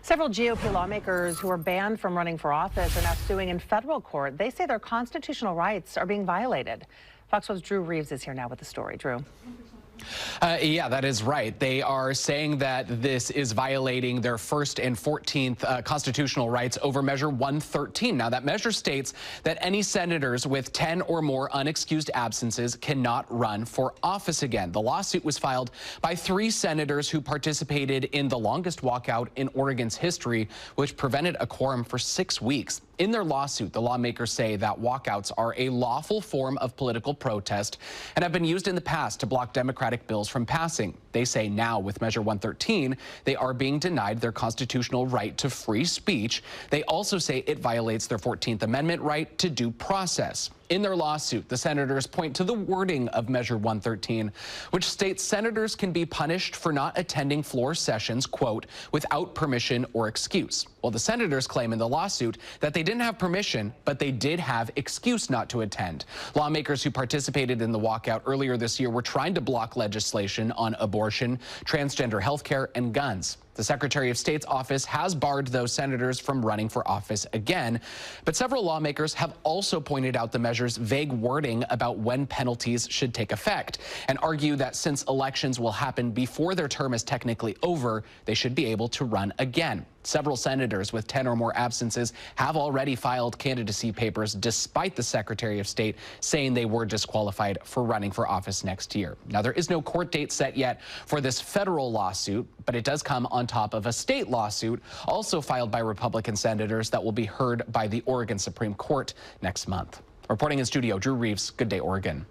Several GOP lawmakers who are banned from running for office are now suing in federal court. They say their constitutional rights are being violated. Fox 4's Drew Reeves is here now with the story. Drew. Yeah, that is right. They are saying that this is violating their First and 14th constitutional rights over Measure 113. Now, that measure states that any senators with 10 or more unexcused absences cannot run for office again. The lawsuit was filed by 3 senators who participated in the longest walkout in Oregon's history, which prevented a quorum for 6 weeks. In their lawsuit, the lawmakers say that walkouts are a lawful form of political protest and have been used in the past to block Democratic bills from passing. They say now with Measure 113, they are being denied their constitutional right to free speech. They also say it violates their 14th Amendment right to due process. In their lawsuit, the senators point to the wording of Measure 113, which states senators can be punished for not attending floor sessions, quote, without permission or excuse. Well, the senators claim in the lawsuit that they didn't have permission, but they did have excuse not to attend. Lawmakers who participated in the walkout earlier this year were trying to block legislation on abortion, transgender health care, and guns. The Secretary of State's office has barred those senators from running for office again, but several lawmakers have also pointed out the measure's vague wording about when penalties should take effect and argue that since elections will happen before their term is technically over, they should be able to run again. Several senators with 10 or more absences have already filed candidacy papers despite the Secretary of State saying they were disqualified for running for office next year. Now, there is no court date set yet for this federal lawsuit, but it does come on top of a state lawsuit also filed by Republican senators that will be heard by the Oregon Supreme Court next month. Reporting in studio, Drew Reeves. Good day, Oregon.